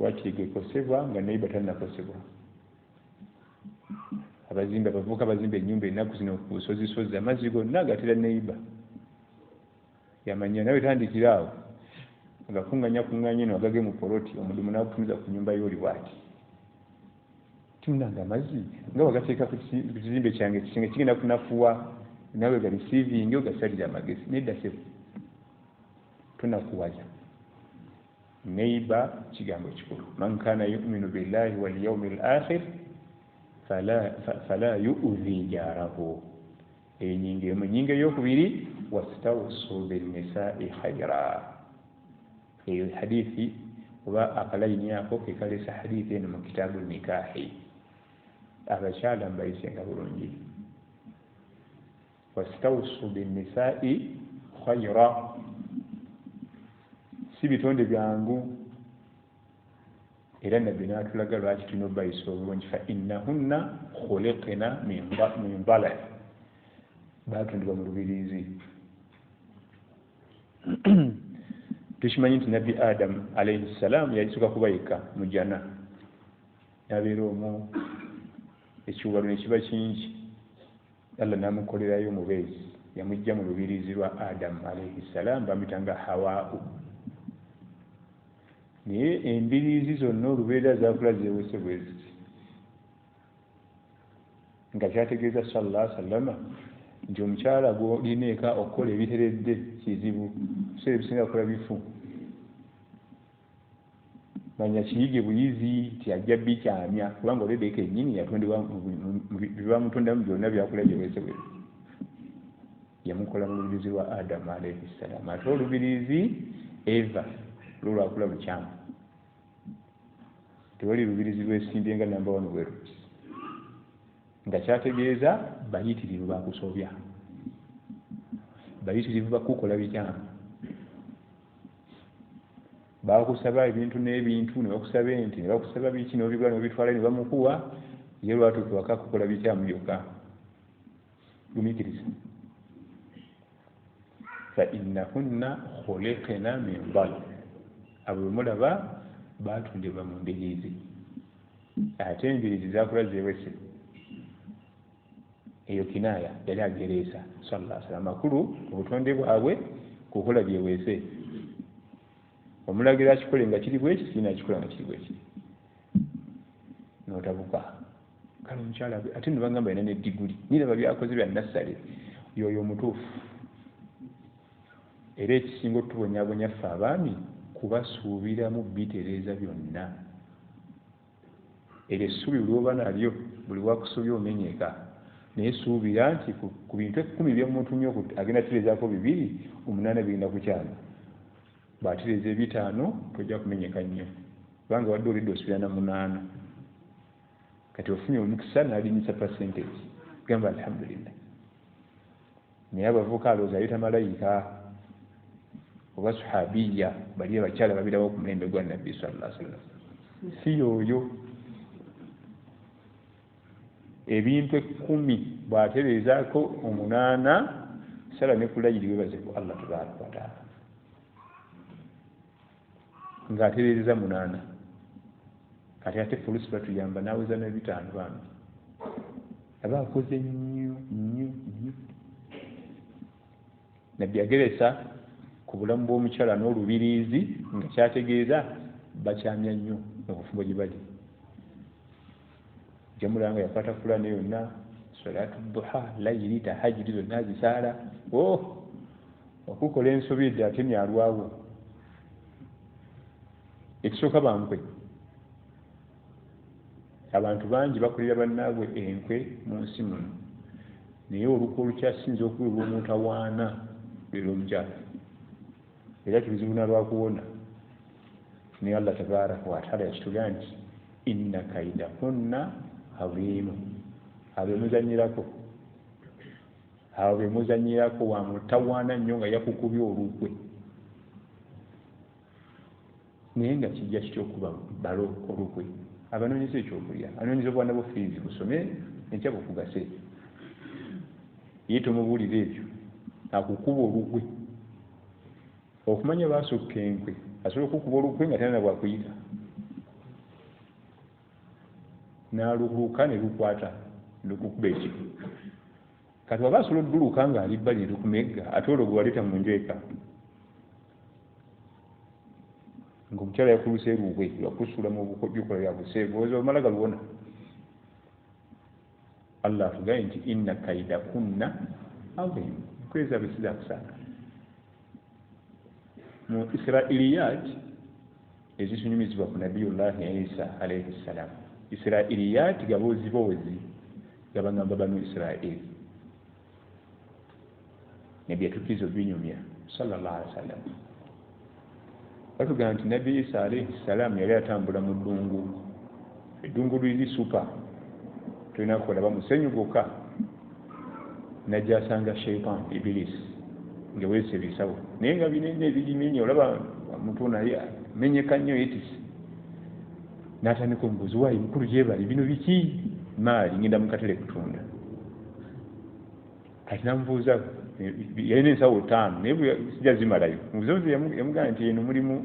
wakiri gekosebwa nga neiba tannakosebwa. Abavubuka bazimba ennyumba ennaku zino ku busozisozi amazzi gonna agatera neiba yamanya nawe tandikira awo agakuŋŋanya eno agage mu poloti omudumu n'agutumiza ku nnyumba y'oli bw'ati timunanga amazzi nga wagateeka ku kizimbe kyange kisinga kigenda kunafuwa nawe ga receiving ogasalira amagezi nedda sebo tonakuwaza. neiba kigambo kikulu. Man kana yu'minu billahi wal yawmil akhir fala yu'dhi jarahu. Enyinga eyokubiri wastawsu bin nisa'i khayra. Eyo hadithi oba akalaini yako kekalesa hadithi eno mu kitabu nikahi. Abakyala mbayisenga bulungi. Wastawsu bin nisa'i khayra. Si bitonde byangu era nabbi n'atulaga lwaki tulina obbayisa obulungi fa innahunna khuliqna min dalal, baatondebwa mu lubiriizi. Tukimanyi nti nabbi Adamu alayhi salaam yalisooka kuba yekka mu jana, n'abeera omwo ekiwalo ne kiba kingi. Allah n'amukolerayo omubeezi, yamujja mu lubiriizi lwa Adamu alayhi salaam, bamuyitanga Hawaa. Naye embiriizi zonna olubeerera zaakula zeewese bwe ziti, nga kyategeeza sallallahu alaihi wasallam nti omukyala gw'olina eka okukola ebiteredde kizibu, ebiseera ebisinga akola bifu. Manya kiyige buyizi nti ajja bikyamya, kubanga oledeeka ennyini yatondebwa bibamutondamu byonna byakola byewese bwe ziti. Yamukola mu lubiriizi lwa Adamu alayhi salaam. Ate olubiriizi Eva lwakula bukyamu. Tewali lubiriizi lwesimbye nga namba 1 bwe luti, nga kyategeeza bayitirivu bakusobya, bayitirivu bakukola bikyamu. Bakusaba ebintu n'ebintu ne bakusaba ente ne bakusaba biki n'obigula n'obitwala ne bamukuwa, ye lwatuuka waka kukola bikyamu byokka. Gumiikiriza. Fa innahunna khuliqna min dalal. Abo mulaba baatondebwa mu mbiriizi, ate embiriizi zaakula zeewese. Eyo kinaaya yali agereesa sallallahu alaihi wasallam makulu obutonde bwabwe kukola byewese. Omulagira akikole nga kiri bweki, sina akikola nga kiri bweki, n'otabuka. Kale omukyala ate ne bagamba yina n'eddiguli, niraba byakoze bya nassale, yoyo omutuufu. Era ekisinga otubonyaabonya ffe abaami kubasuubiramu bitereeza byonna. Era essuubi lw'oba nalyo buli wakusobya omenyeka, naye suubira nti ku bintu 10 by'omuntu nnyo agenda tereezaako 2, 8 bigenda kukyama. Bw'atereeza 5 tojja kumenyeka nnyo, kubanga wadde olidde osuubira na 8. Kati ofunye omukisa n'alinyisa percentage, gamba alhamdulillah. Naye abavubuka alowooza ayita malayika oba sahabiya bali abakyala babirawo ku mulembe gwa nabbi sallallahu alaihi wasallam. Si yoyo. Ebintu 10 bw'atereezaako 8, sala ne kulayiri webaze ku Allah tabaraka wa taala. Ng'atereeza 8. Kati ate fulusi batuyamba n'aweza na 5 bano. Aba akoze nnyo. Nabbi ageresa ku bulamu bw'omukyala n'olubiriizi nga kyategeeza bakyamya nnyo obufumbo gye bali. Jamulanga yakwata fulani yonna, salatu duha, layiri, tahajjudi zonna azisaala. Okukola ensobi edda ate myalwawo. Ekisooka bankwe. Abantu bangi bakulira bannaabwe enkwe mu nsi muno, naye olukwe olukyasinze okuweebwa omutawaana lwe lw'omukyala. Era tulizibuna lwakuwona. Naye Allah tabaraka wa taala yakitugaa nti inna kaidahunna azimu. Abo bemuzanyirako wa mutawaana nnyo nga yakukubya olukwe. Naye nga kijja kityokuba balo olukwe. Abanoonyeza ekyokulya, anoonyeza obwana bw'ofiizi busome enkya bukugase. Ye tomubuulira ebyo, akukuba olukwe. Okumanya baasukka enkwe, asobola okukuba olukwe nga talina bwakuyita. n'alukuka ne lukwata lukukuba ekigo kati waba asobola odduluka ng'ali bbali lukumegga ate olwo gwe waleeta mu nju eka ng'omukyala yakuluse lukwe yakusuula mu bikola bya buseegu olowooza omala galuwona Allah atugambye nti inna kaidakunna azim kweza bisiza kusanga mu Israiliyat ezisunyumizibwa ku Nabiyullahi Isa alayhi salam Israiliyat gaboozi gabagamba banu Israili nebye tukizo binyumya sallallahu alaihi wasallam batugamba nti Nabi Isa alayhi salam yali atambula mu ddungu eddungu liri super tulina kulaba musenyu gwokka najja asanga shaitan Iblis nga weese ebisawo naye nga binene ebigimenya olaba omuntu naye menyeka nnyo etisi n'atandika omubuuzi waayi mukulu gyebali bino biki maali ngenda mu katale kutunda kati namubuuza yalina ensawo 5 naye sijja zimalayo mubuuzi yamugamba nti eno mulimu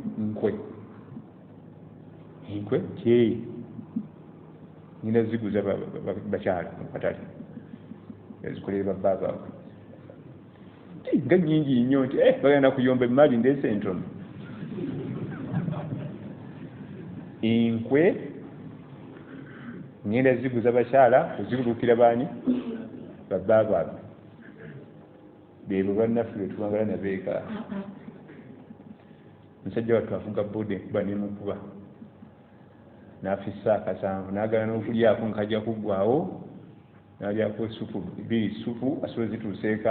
enkwe kyeyi ngenda ziguza bakyala mu katale yazikolere babbaabaawe nga nnyingi nnyo nti bagenda kuyomba emaali ndeese entono enkwe ngenda ziguza bakyala ozigulukira baani babbaabaawe beebo bannaffe betubangala nabeeka omusajja wattu afuga boodi enkuba nemukuba n'afissa 7 n'agala n'okulyako nkajja kuggwawo n'alyako supu 2 supu asobola zituuseeka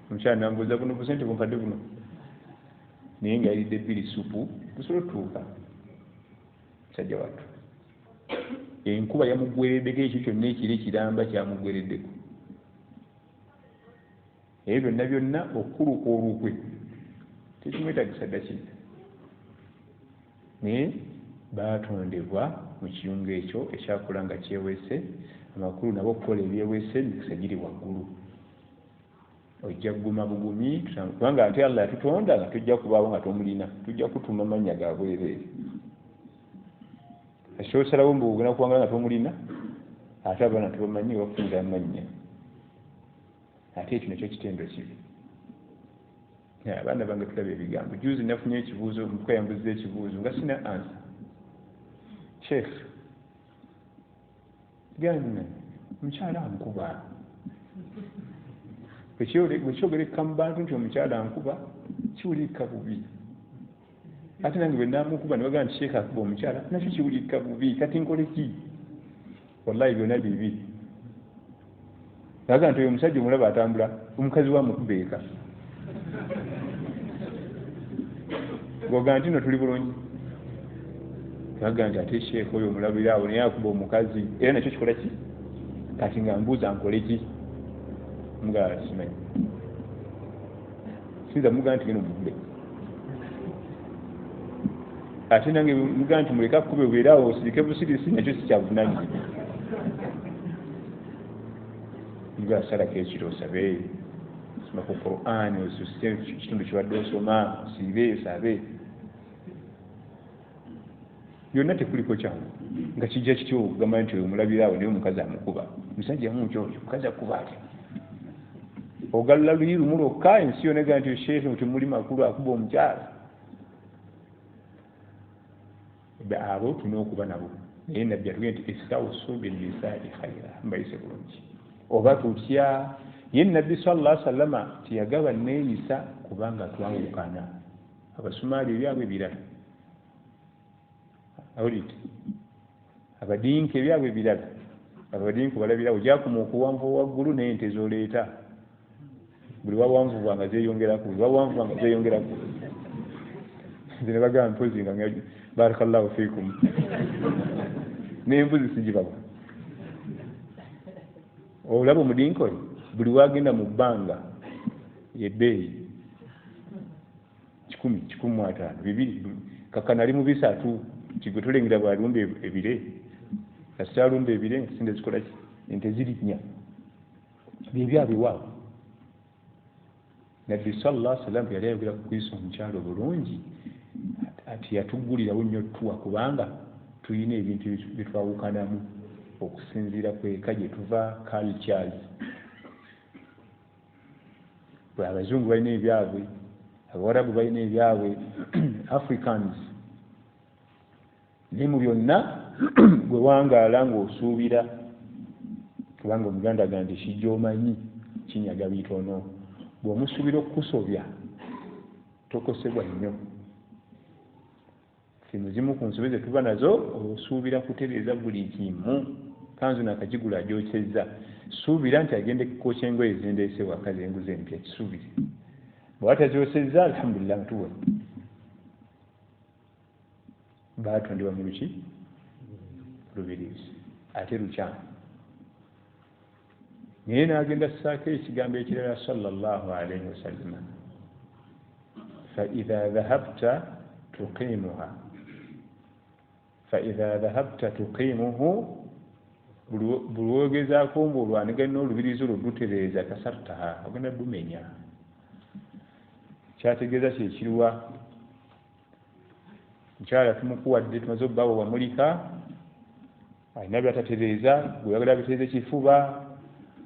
omukyala nambuuza buno busente bumpadde buno naye nga yalidde 2 supu busobola otutuuka musajja wattu enkuba yamugwereddeko ekyo kyonna ekiro ekiramba kyamugwereddeko naye byonna byonna okukuluka olukwe tekimwetagisa ddakika naye baatondebwa mu kiyungu ekyo ekyakula nga kyeweese amakulu nabo okukola ebyeweese emikisa giri waggulu ojja kuguma bugumi kubanga ate Allah yatutonda nga tujja kubaawo nga tomulina tujja kutuma amannya ga bwereere ekyosalawo mbu ogenda kuwangala nga tomulina ate abaana tebamanyi bafunira amannya ate ekyo nekyo kitendo kibi abaana bange tulaba ebigambo juzi nafunye ekibuuzo omutuka yambuziza ekibuuzo nga sina ansa sheikh gana omukyala ankuba bwekyogereka mu bantu nti omukyala ankuba kiwulirika bubi ate nange bwe namukuba ne bagamba nti sheikh akuba omukyala nakyo kiwulirika bubi kati nkole ki wallahi byonna bibi naga nti oyo omusajja omulaba atambula omukazi wamukuba eka goga nti no tuli bulungi naga nti ate sheikh oyo omulabira awo naye akuba omukazi era nakyo kikola ki kati nga mbuuza nkole ki nga simanyi sinza mugaa nti geno mugule ate nange mugaa nti muleka kukube bwerawo osirike busirisi nakyo sikyavunanyizibwa nga salako ekiro osabe soma ku Qur'an osusite kitundu kibadde osoma osiibe osabe byonna tekuliko kyangu nga kijja kityo okugamba nti oyo omulabiraawo naye omukazi amukuba musajja mukyo oyo mukazi akuba ati ogalula luyi lumu lwokka ensi yonna egamba nti sheekhe nti muli makulu akuba omukyala abo tulina okuba nabo naye nabbi atugee nti istawsu binnisaai khaira mbayise bulungi oba tutya ye nabbi sallallahu alaihi wasallama tiyagaba neeyisa kubanga twawukana abasumaali ebyabwe ebirala awulite abadinka ebyabwe ebirala abadinka balabirawo gyakuma okuwanvu waggulu n'ente z'oleeta buli wawanvubwa nga zeeyongeraku buli wawanvubwa nga zeeyongeraku zine bagamba mpozi nga barakallahu fiikum n'embuzi sigibaba olaba omudinka oyo buli wagenda mu bbanga ebbeeyi 1,500 2 kakana ali mu 3 kigwe tolengera bwalumba ebire kasita alumba ebire sinde zikola ki ente zirinya byebyabwe waawo nabbi sallallahu alaihi wasallam yali ayogera ku kuyisa omukyalo bulungi ati yatuggulirawo nnyo ttuwa kubanga tuyina ebintu bitwawukanamu okusinziira kweka gye tuva cultures. Abazungu balina ebyabwe, abawarabu balina ebyabwe, Africans. Naye mu byonna gwe wangaala ng'osuubira, kubanga Omuganda agamba nti kijjoomanyi kinyaga bitono. Bw'omusuubira okukusobya tokosebwa nnyo. Ffe muzimu ku nsobi ze tuba nazo osuubira kutereeza buli kimu. Kanzu nakagigula agyokeza, suubira nti agende kukooca engoye zendeese waka zenguze empya, kisuubire. Bw'aba tazyosezza alhamdulillah ntuwe. Baatondebwa mu luki lubirizi ate lukyamu. Naye n'agenda ssaako ekigambo ekirala sallallahu alayhi wasallam, فإذا ذهبت تقيمه bulwogezaako ng'olwaniganya n'olubirizi olwo lutereeza kasartaha ogenda lumenya. Kyategeeza kyekiriwa mukyala tumukuwadde tumaze obbaawo wamulika alina byatatereeza gweyagala bitereeze kifuba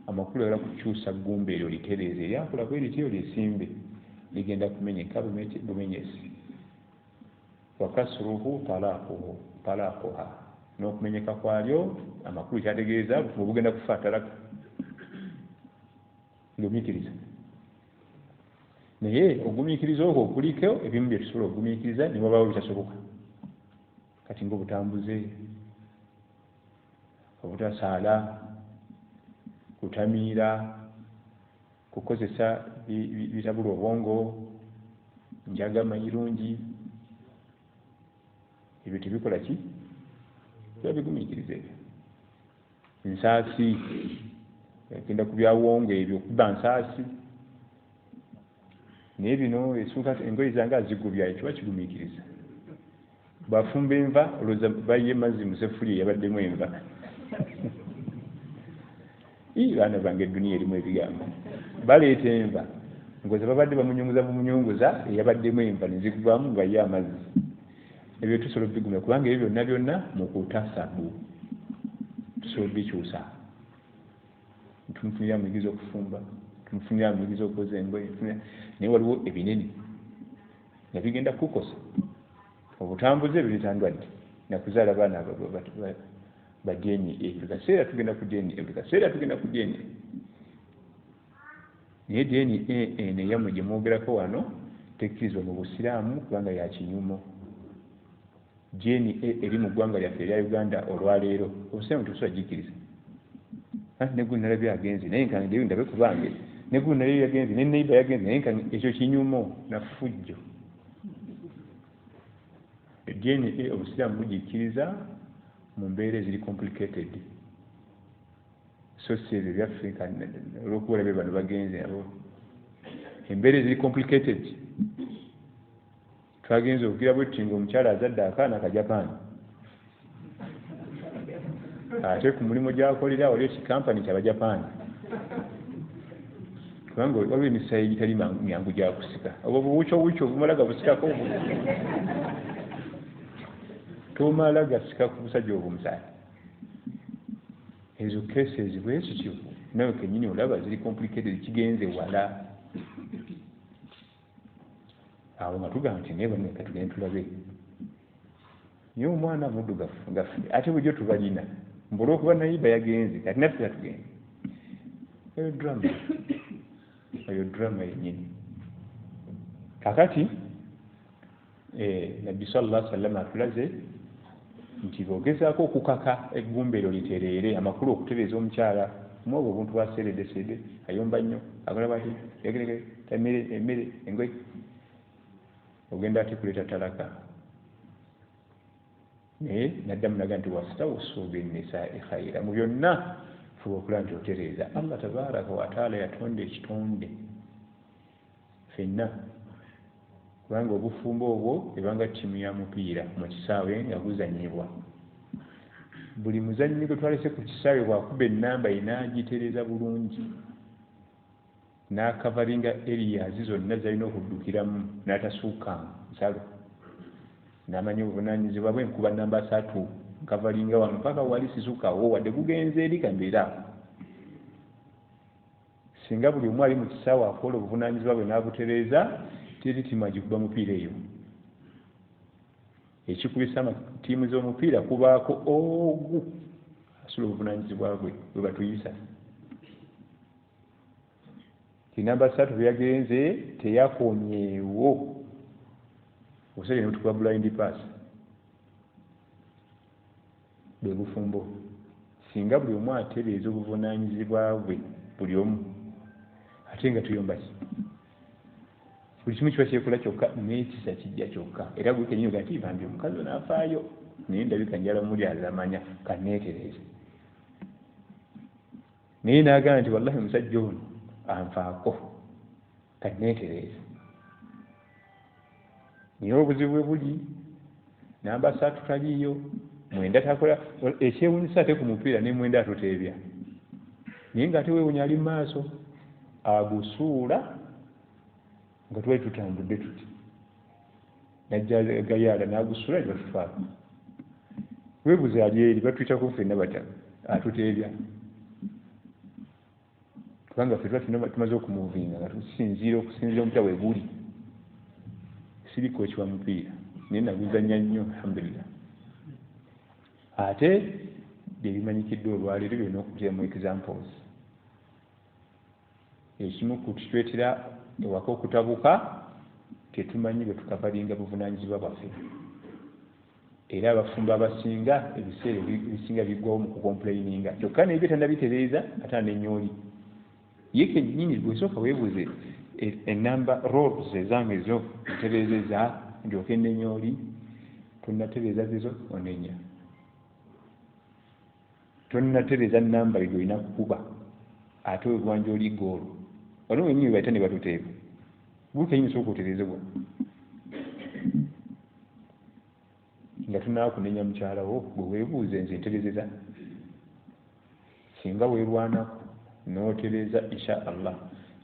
amakulu agala kukyusa ggumba eryo litereeze eryakola bwe lityo lyesimbe ligenda kumenyeka bumenyesi. Wakasruhu talaaquha n'okumenyeka kwalyo amakulu kyategeeza bugenda kufa talaka ng'ogumiikiriza. Naye ogumiikiriza okwo okuliko ebimu bye tusobola okugumiikiriza ne wabaawo bitasoboka. Kati ng'obutambuze, obutasaala, kutamiira, kukozesa bitabula obwongo, njagama irungi, ebyo tebikola ki? Biba bigumiikiriza ebyo. Nsaasi, agenda ku byawongo ebyo okuba nsaasi. Naye bino esuuka engoye zange azigubya kiba kigumiikiriza. Bafumba enva olowooza bayiye mazzi mu seffuliya yabaddemu enva. Baana bange edduniya erimu ebigambo. Baleeta enva ngoza babadde bamunyunguza eyabaddemu enva ne zigwamu nga ye amazzi. Ebyo tusobola obigumya kubanga ebyo byonna mu kutasabu tusobola obikyusa. Tumufunira amuyigiriza okufumba, tumufunira amuyigiriza okukoza engoye, naye waliwo ebinene nga bigenda kukosa. Obutambuze bwe bitandwadde nakuzaala baana ba DNA, buli kaseera tugenda ku DNA, buli kaseera tugenda ku DNA. Naye DNA neyammwe gye mwogerako wano tekkirizibwa mu Busiraamu kubanga ya kinyumo. DNA eri mu ggwanga lyaffe erya Uganda olwaleero Obusiraamu tebusobola gikkiriza. Ne gwe nalabye agenze naye nkange ndabe ku bange, ne gwe nalabye yagenze ne neiba yagenze naye nkange ekyo kinyumo na ffujjo. DNA Obusiraamu bugikkiriza mu mbeera eziri complicated. So si ebyo byaffe olw'okuba be bano bagenze nabo embeera eziri complicated. Twagenze okugira bwetti ng'omukyala azadde akaana akajapaani ate ku mulimu gy'akolera waliwo kikampani ky'abajapaani kubanga waliwo emisayi egitali myangu gya kusika. Obwo buwucyo obumala gabusikako tomala gasika ku busajja obw'omusayi. Ezo cases bwekityo nawe kennyini olaba ziri complicated, kigenze wala. Awo nga tugamba nti naye bano katugende tulabe naye omwana muddugavu gaffe ate bulijjo tubalina mbula okuba nayiba yagenze kati naffe katugende. Eyo drama yennyini. Kakati Nabbi sallallahu alaihi wasallam atulaze nti bogezaako okukaka eggumba eryo litereere, amakulu okutereeza omukyala mwobwo obuntu bwaseereddeseede ayomba nnyo akola bati yegeregere emmere engoye ogenda ate kuleeta talaka. Naye naddamu naga nti wastawusu binnisaa'i khayra, mu byonna fuba okulaba nti otereeza. Allah tabaraka wa taala yatonda ekitonde ffenna kubanga obufumbo obwo ebanga ttiimu ya mupiira mu kisaawe nga guzannyibwa. Buli muzannyi gwe twalese ku kisaawe bw'akuba ennamba inaagitereeza bulungi n'akavaringa areas zonna zalina okuddukiramu n'atasuuka nsalo n'amanya obuvunaanyizibwa bwe nkuba namba 3 nkavalinga wano paka wali sisukawo wadde kugenza eri kambeera singa buli omu ali mu kisaawe akola obuvunaanyizibwa bwe n'abutereeza teri tiimu agikuba mupiira eyo ekikubisa ttiimu z'omupiira kubaako ogu asula obuvunaanyizibwa bwe bwe batuyisa tinamba 3 bwe yagenze teyakoonyeewo osere n'otukuba blind pass bwe bufumbo singa buli omu atereeza obuvunaanyizibwa bwe buli omu ate nga tuyomba ki buli kimu kiba kyekola kyokka n'ekisa kijja kyokka era gwe kenyini ogaa nti bambi omukazi onaafaayo naye ndabika njala muli azamanya kanneetereze naye n'agamba nti wallahi omusajja ono anfaako kanneetereze naye obuzibu bwe buli namba 3 taliiyo mwenda takola ekyewunyisa ate ku mupiira ne mwenda atoteebya naye ng'ate weewunya ali mu maaso agusuula nga twali tutambudde tuti najja gayaala n'agusuula ne batutwala weebuze ali eri batuyitako ffenna batya atuteebya kubanga ffe tuba tumaze okumuvinga nga tusinziira omupiira we guli siriko ekiwa mupiira naye naguzannya nnyo alhamdulillah ate byebimanyikiddwa olwaleero byonna okuteemu examples ekimu ku kitwetera ewaka okutabuka tetumanyi bwe tukavalinga buvunaanyizibwa bwaffe era abafumbo abasinga ebiseera ebisinga biggwawo mu kukomplaininga kyokka naye byetannabitereeza ate anenyooli ye kennyini bwesooka weebuze enamba roles ezange ezo ntereezeza ndyoke nenyooli tonnatereeza zizo onenya tonnatereeza namba eyo olina kukuba ate wegwanja oli goolo wano wenyini baita ne batuteeba bukenyini sooka otereezebwa nga tunaba kunenya mukyalawo bwe weebuuze nze ntereezeza singa weerwanako n'otereeza insha allah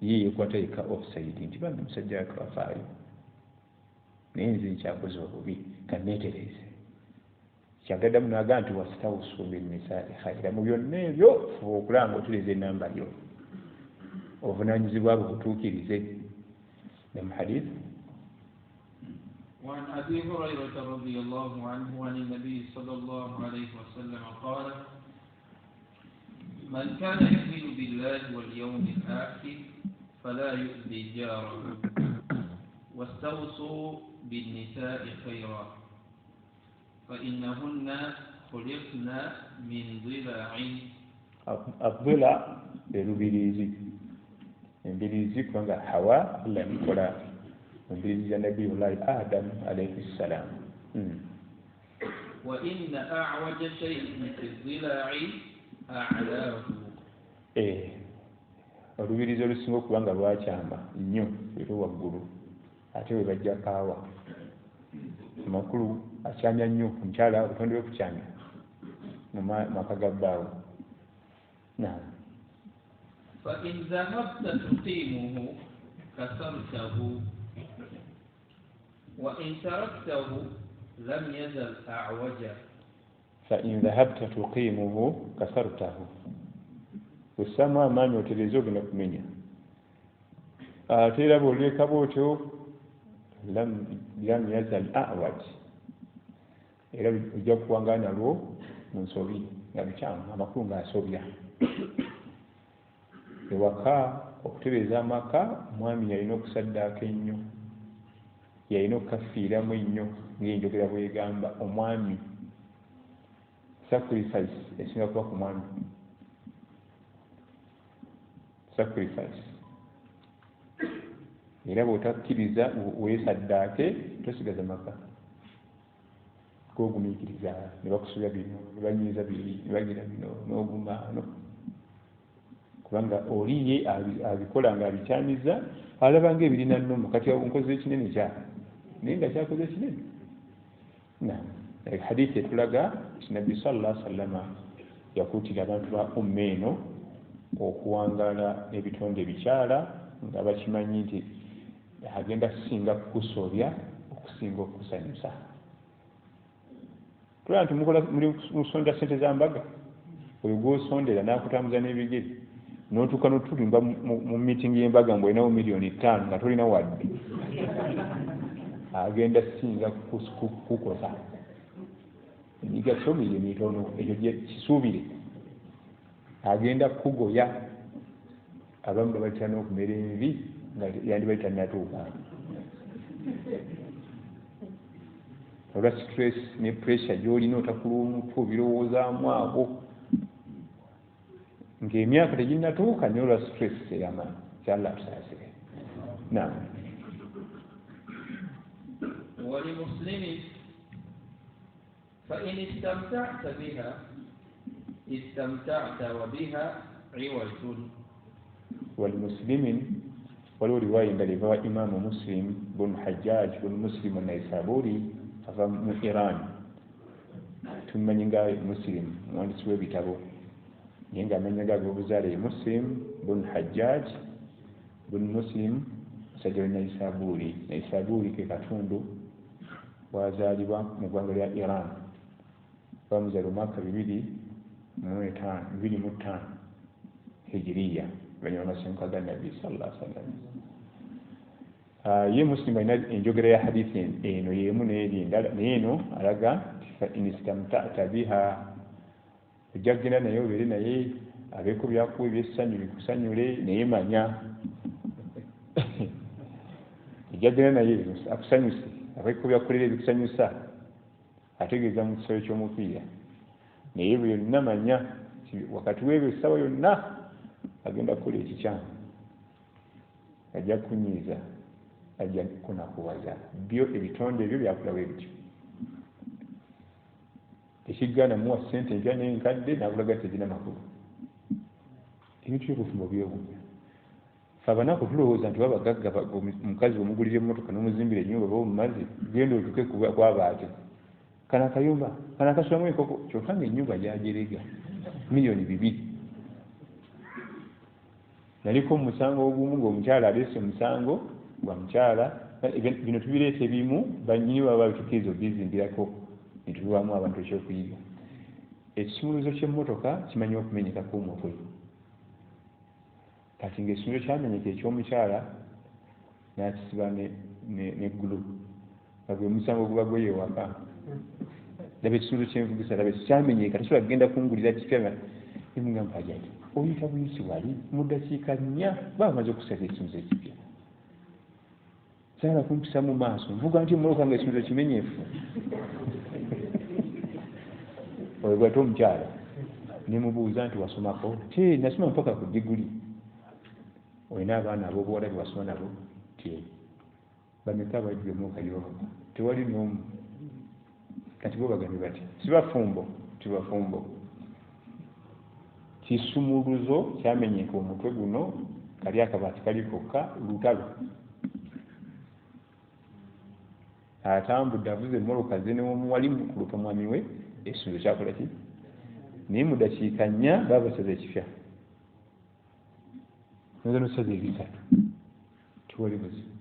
ye yeekwata yeka offside nti bambi musajja watwafaayo naye nze nkyakoze obubi kanneetereeze kyagaddamu n'agamba nti wastawusu binnisaai khayira mu byonna ebyo fuba okulanga otereeza enamba yo obuvunaanyizibwa bwe butuukirize ne mu hadith وعن أبي هريرة رضي الله عنه عن النبي صلى الله عليه وسلم قال من كان يؤمن بالله واليوم الآخر فلا يؤذي جاره واستوصوا بالنساء خيرا فإنهن خلقن من ضلع الضلع للبريزي البريزي كما حواء لم يقرأ البريزي نبي الله آدم عليه السلام وإن أعوج شيء في الضلع أعلاه olubirizi olusinga okuba nga lwakyama nnyo era waggulu ate we bajja kaawa amakulu akyamya nnyo omukyala obutonde bwe kukyamya mu maka ga bbaawe فإن ذهبت تقيمه كسرته وإن تركته لم يزل أعوجا فإن ذهبت تقيمه كسرته ossamu amaanyi otereeze ogenda kumenya ate era bw'oleka bwotyo lam yazal awaj era ojja kuwangana nalwo mu nsobi nga bikyamu amakulu ng'asobya ewaka okutereeza amaka omwami yalina okusaddaako ennyo yalina okukafiiramu ennyo ng'enjogera bwegamba omwami sacrifice esinga kuba ku mwami sacrifice era bw'otakkiriza weesaddaake tosigaza maka gogumiikiriza ne bakusobya bino ne banyiiza biri ne bagira bino n'ogumaano kubanga oli ye abikola nga abikyamiza alaba ng'ebirina nnomo kati nkoze ekinene kyaka naye nga kyakoze ekinene hadiisi etulaga nabbi sallallahu alaihi wasallama yakuutira abantu ba umma eno okuwangaala ebitonde ebikyala nga bakimanyi nti agenda kusinga kukusobya okusinga okusanyusa tulaba nti muli musonda ssente za mbaga oyo gw'osondera n'akutambuza n'ebigere n'otuuka n'otulimba mu miitingi y'embaga mbu olinawo miliyoni 5 nga tolina wadde agenda singa kukosa emigaso miri mitono ekyo kisuubire agenda kugoya abamu babayita n'okumera envi nga yandibayita natuuka olwa stress ne pressure gy'olina otakula omutwe obirowoozaamu abo ng'emyaka teginnatuuka naye olwa stress ey'amaanyi kyalla tusaasire naam ولمسلم فإن استمتعت بها استمتعت وبها عوج والمسلم ولو رواية للإمام إمام مسلم بن حجاج بن مسلم النيسابوري من إيران ثم ينقى مسلم مؤلف بتابو ينقى من ينقى بوزاري مسلم بن حجاج بن مسلم سجل النيسابوري كيكاتوندو wazalibwa mu ggwanga lya Iran bamuzaala omwaka 2005 hijiriya banyuma amasenka ga Nabbi sallallahu alaihi wasallam ye muslim alina enjogera ya hadithi eno yemu n'erindala naye eno alaga fa in istamta'ta biha ojja kugenda naye obeere naye abeeko byakuwa ebyessanyu bikusanyule naye manya ojja kugenda naye akusanyuse abeeko byakukolera ebikusanyusa ategeeza mu kisolo ky'omupiira naye bwe yonna manya wakati w'ebyo essaawa yonna agenda kukola ekikyamu ajja kunyiiza ajja kunakuwaza byo ebitonde ebyo byakulawo ebityo ekigaana muwa ssente empya n'enkadde n'akulaga tezina makulu ebintu by'obufumbo byewunya fe abanaku tulowooza nti babagagga omukazi omugulira emmotoka n'omuzimbira ennyumba oba omumazi genda otuke kwabaate kana akayumba kana akasulamu enkoko kyokka ng'ennyumba gyagerega miliyoni 2 naliko omusango ogumu ng'omukyala aleese omusango gwa mukyala bino tubireeta ebimu bannyini baba babitukkiriza obizimbirako nitubiwamu abantu ekyokuyiga ekisumuluzo ky'emmotoka kimanyi okumenyekako omutwe kati ng'ekisumuluzo kyamenyeka eky'omukyala n'akisiba neggulu nga gwe musango guba gweyewaka laba ekisumuluzo kyenvugisa laba kyamenyeka tasobola kugenda kungulira kipya nemugamba ajati oyita buyisi wali mu ddakiika 4 bamaze okusasa ekisumuluzo ekipya kyala kumpisa mu maaso nvuga nti mmoloka nga ekisumuluzo kimenyeefu oyo bwate omukyala nemubuuza nti wasomako nasoma mpaka ku diguli olina abaana ab'obuwala bewasoma nabo bameka baidwemu kayoba tewali n'omu kati bo bagambe bati tibafumbo kisumuluzo kyamenyeka omutwe guno kali akabaati kali kokka lutalo atambudde avuze emmoloka ze newomuwali kulupa mwami we ekisumuluzo kyakola ki naye mu ddakiika 4 babasaza ekipya noza nosaza ebisatu tiwali buzibu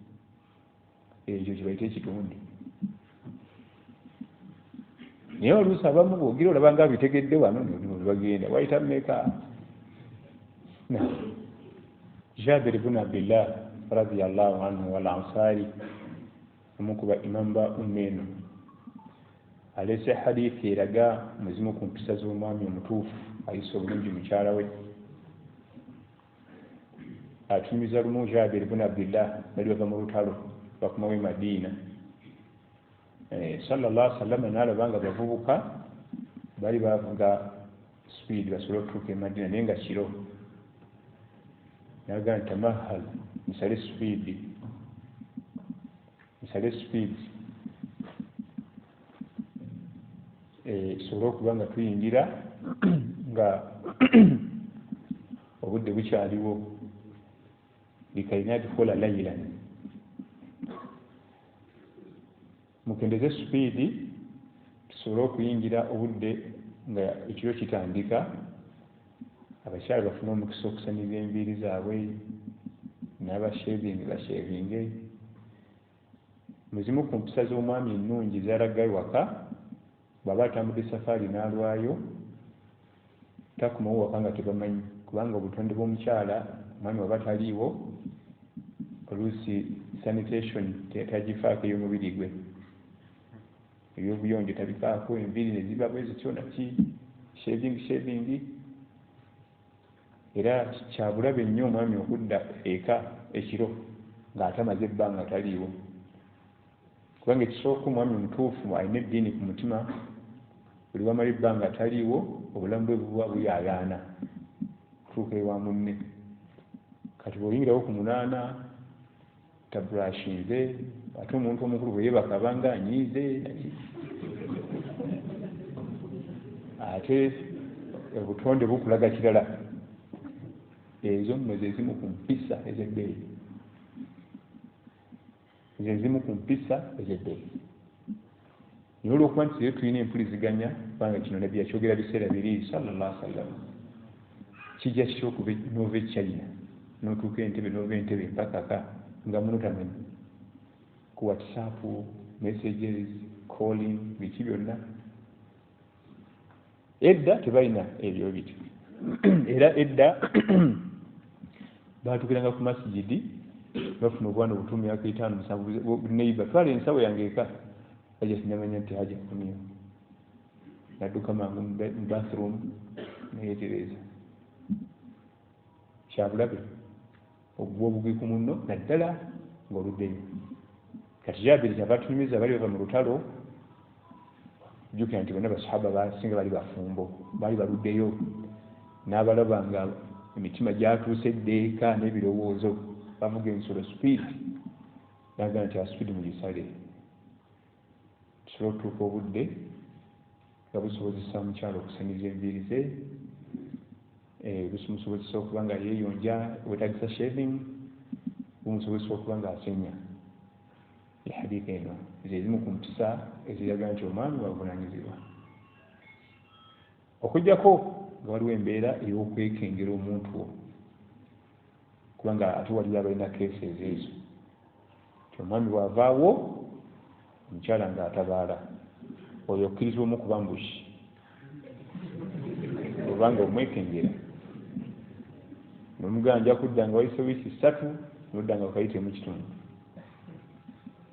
ekyo kibaita ekitundu naye oluusi abamu bwogira olaba nga bitegedde wano nebagenda wayita mmeka Jabir ibn Abdillah radiyallahu anhu wal ansari omukuba imamu ba ummeno aleese hadithi eraga muzimu ku mpisa z'omwami omutuufu ayisa obulungi mukyala we atumiza lumu Jabir ibn Abdillah bali bava mu lutalo bakomawo e Madiina sallallahu alaihi wasallam n'alaba nga bavubuka bali bavuga speed basobole okutuuka e Madiina naye nga kiro n'agamba nti tamahal musale speed sobole okuba nga tuyingira nga obudde bukyaliwo likaina tukola laylan mukendeze speed tusobole okuyingira obudde nga ekiro kitandika abakyala bafuna omukisa okusaniza enviiri zaabwe n'abashevingi bashevinge muzimu ku mpisa z'omwami ennungi zalaga ewaka bw'aba atambudde safari n'alwayo takomawo waka nga tebamanyi kubanga obutonde bw'omukyala omwami waba taliiwo oluusi sanitation tagifaako ey'omubiri gwe ebyobuyonjo tabifaako enviiri ne ziba bwe zityo naki shaving era kyabulabe nnyo omwami okudda eka ekiro ng'atamaze ebbanga taliiwo kubanga ekisooka omwami mutuufu alina eddiini ku mutima buli wamala ebbanga taliiwo obulamu bwe buba buyaayaana kutuuka ewa munne kati bw'oyingirawo ku 8 tabrashinze ate omuntu omukulu bwe yeebaka abanga anyiize ate obutonde bukulaga kirala ezo nno zezimu ku mpisa ez'ebbeeyi naye olwokuba nti tulina empuliziganya kubanga kino nabbi yakyogera biseera biri sallallahu alaihi wasallam kijja kitya okuba n'ova China n'otuuka Entebbe n'ova Entebbe mpakaka nga munotamanyi ku WhatsApp messages calling biki byonna edda tebalina ebyo bityo era edda baatuukiranga ku masjidi bafuna obwana obutuumu myaka 5-7 neiba twala ensawo yange eka ajja sinyamanya nti haja kuniyo nadduka mangu mu bathroom neyetereza kyabulabe okuba obugi ku munno naddala ng'oluddeyo kati Jabiri kyava atunyumiza bali bava mu lutalo jjukira nti bonna basahaba basinga bali bafumbo bali baluddeyo n'abalaba nga emitima gyatuuse eddeeka n'ebirowoozo bavuga ensolo speed naga nti aspeed mugisale tusobola okutuuka obudde nga busobozesa omukyalo okusaniza enviiri ze busumusobozesa okuba nga yeeyonja wetagisa shaving bumusobozesa okuba nga asenya ehadiika eno zezimu ku mpisa eziraga nti omwami wabuvunaanyizibwa okujjako nga waliwo embeera ey'okwekengera omuntu wo kubanga ate waliyo abalina cases ezo ti omwami bw'avaawo omukyala ng'atabaala oyo okkiriza omu kuba mbushi obanga omwekengera nomuganja kudda nga wayise wiiki 3 nodda nga wakayitemu kitundu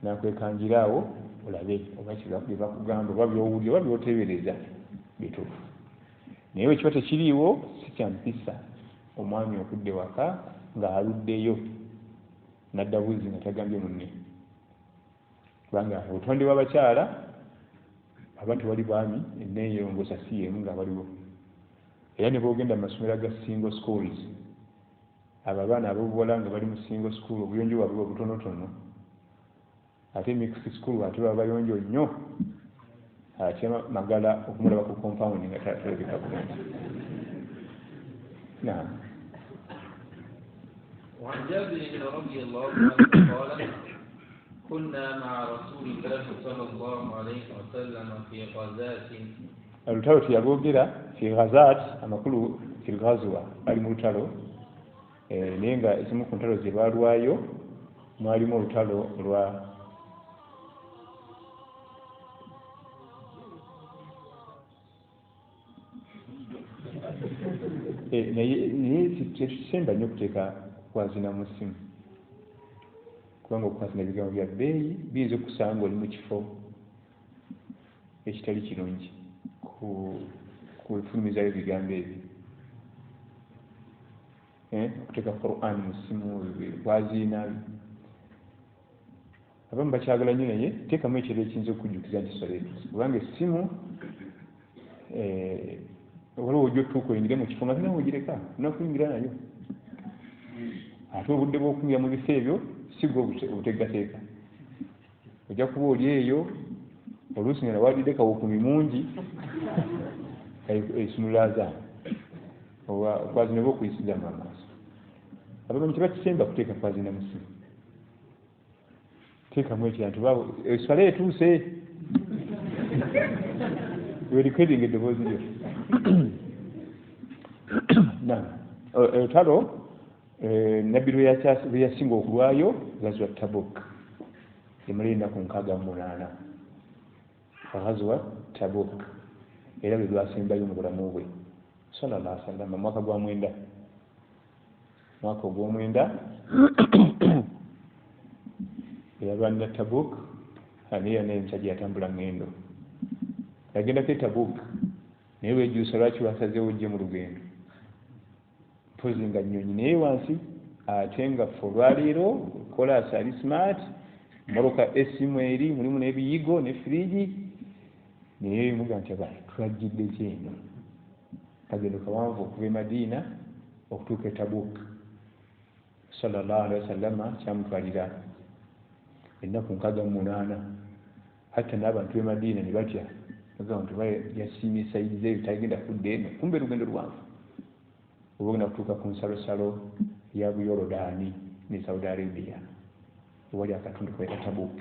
nakwekangira awo olabe oba bye bakugamba oba byowulira oba byoteebereza bituufu naye bwe kiba tekiriiwo si kyampisa omwami okudde waka ng'aluddeyo nadda buzi nga tagambye munne kubanga obutonde bw'abakyala aba tewali bwami enneeyongosa si yemu nga baliwo era ne boogenda mu masomero ga single schools abo abaana ab'obuwala nga bali mu single school obuyonjo bwabwe bwa butonotono ate mixed school ate baba bayonjo nnyo ate magala okumulaba ku compound nga talabika bulungi naam وعن جابر رضي الله عنه قال كنا مع رسول الله صلى الله عليه وسلم في غزاة الرتالو تيابوgira في غزات amakulu في الغزوة ali mu lutalo naye nga ezimu ku ntalo ze baalwayo mwalimu olutalo lwa naye tetusemba nnyo okuteeka kwazina mu ssimu kubanga okwazina ebigambo bya bbeeyi biyinza okusanga oli mu kifo ekitali kirungi kufulumizayo ebigambo ebyo okuteeka Quran mu ssimu kwazina abamu bakyagala nnyo naye teekamu ekiro ekiyinza okujjukiza nti soleetusi kubanga essimu waliwo ojja otuuka oyingire mu kifo nga tinawo ogireka onakuyingira nayo ate obudde bw'okuyingira mu bifo ebyo si gwe obutegateeka ojja kuba oli eyo oluusi nga nawadde kawukumi mungi esumulazaana oba okwazina oba okuyisizamu amaaso abamanyi tebakisemba kuteeka kwazina mu ssimu teekamu ekira nti eswala etuuse werikweddinga eddoboozi lyo olutalo nabbi lwe yasinga okulwayo gazwa Tabuk emala ennaku 68 ghazwa Tabuk era lwe lwasembayo mu bulamu bwe sallallahu alaihi wasallam mwaka ogw'omwenda eyalwanira Tabuk aniyo n'enkya gye yatambula ngendo yagendako Tabuk naye weejuusa lwaki wasazeewo ojje mu lugendo mpozi nga nnyonyi naye wansi ate nga ffe olwaleero kolasi ali smart moroka esimu eri mulimu n'ebiyigo ne firiji naye muga nti abantu tulagidde kyeno kagendo kawanvu okuva e Madiina okutuuka e Tabuk sallallahu alaihi wasallama kyamutwalira ennaku 68 hatta n'abantu b'e Madiina ne batya abantu yasiimye saidi ze tagenda kudda eno kumbe lugendo luwanvu oba ogenda kutuuka ku nsalosalo ya Buyorodaani ne Saudi Arabia ewali akatundu kayita Tabuk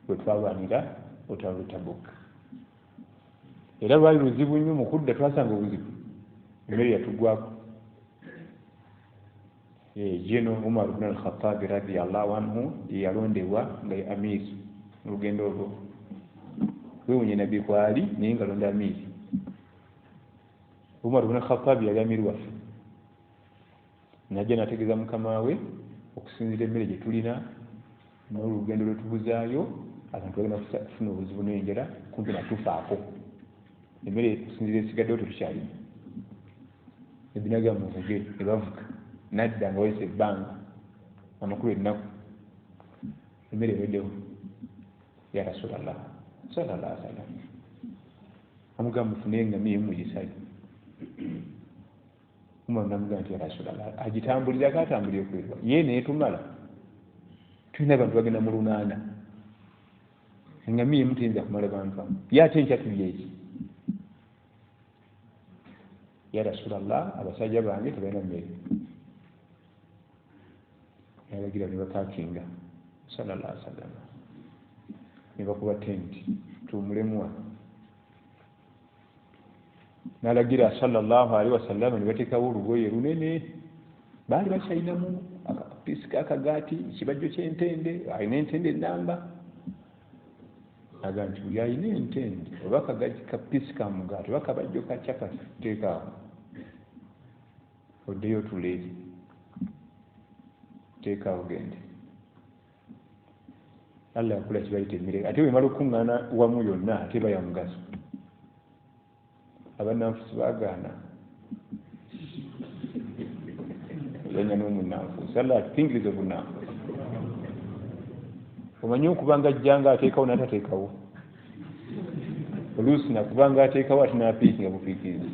we twalwanira olutalo lw'e Tabuk era lwali luzibu nnyo mu kudda twasanga obuzibu emmere yatugwako jeno Umar ibn al-Khattab radiyallahu anhu yalondebwa nga ye amir mu lugendo olwo wewunye nabbi kwali naye nga londa amir Umar ibn al-Khattab yali amir waffe najja nategeeza mukama we okusinzira emmere gye tulina n'olugendo lwe tubuzaayo abantu bagenda kufuna obuzibu n'enjala kumpi natufaako emmere okusinzira esigaddewo tetukyalina ebinaga muvuge ne bavuga nadda nga wayise ebbanga amakulu ennaku emmere eweddewo ya Rasulallah sallallahu alaihi wasallam amugamba mufune engamiya mugisale Umar namugamba nti ya Rasulallah agitambulirako atambulire kwerwa ye naye tumala tulina abantu bagenda mu 8 engamiya emu teyinza kumala bantu ye ate enkya tulya eki ya Rasulallah abasajja bange tebalina mmere yalagira ne bapaakinga sallallahu alaihi wasallam ne bakuba tenti tuwumulemu n'alagira sallallahu alaihi wasallam ne bateekawo olugoye lunene baali bakyalinamu akapisika akagaati ekibajjo ky'entende alina entende ennamba aga nti buli alina entende oba akagaati kapisika mugaati oba kabajjo kacyaka teekaawo oddeyo tule teekaawo gende Allah yakula kibayita emmere ate bwemala okuŋŋaana wamu yonna ate baya mugaso abannanfuusi baagaana olanya n'omunnanfuusi Allah atukingiriza obunnanfuusi omanyi okubanga ajjanga ateekawo n'atateekawo oluusi nakubanga ateekawo ate n'apiikinga bupiikiriza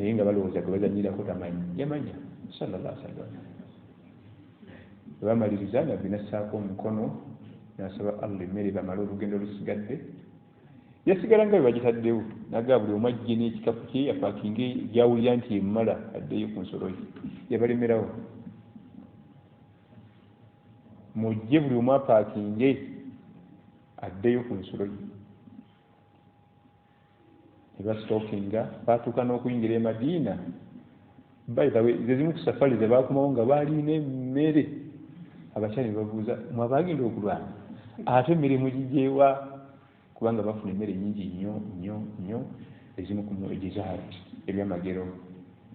naye nga balowooza gwe bazanyirako tamanyi yamanya sallallahu alaihi wasallam bamaliriza nabbi nassaako omukono nasaba Allah emmere bamale olugendo lusigadde yasigala nga bwe bagitaddewo nagaa buli omu ajje n'ekikapu kye yapaakinge gyawulira nti emmala addeyo ku nsolo ye yabalemerawo mujje buli omu apaakinge addeyo ku nsolo ye ne basitookinga baatuuka n'okuyingira e Madiina ze zimu ku safari ze baakomawo nga baaliina emmere abakyala ne babuuza mwabagenda okulwana ate emmere mugigyewa kubanga bafuna emmere nyingi nnyo ezimu ku mu'jizaat ebyamagero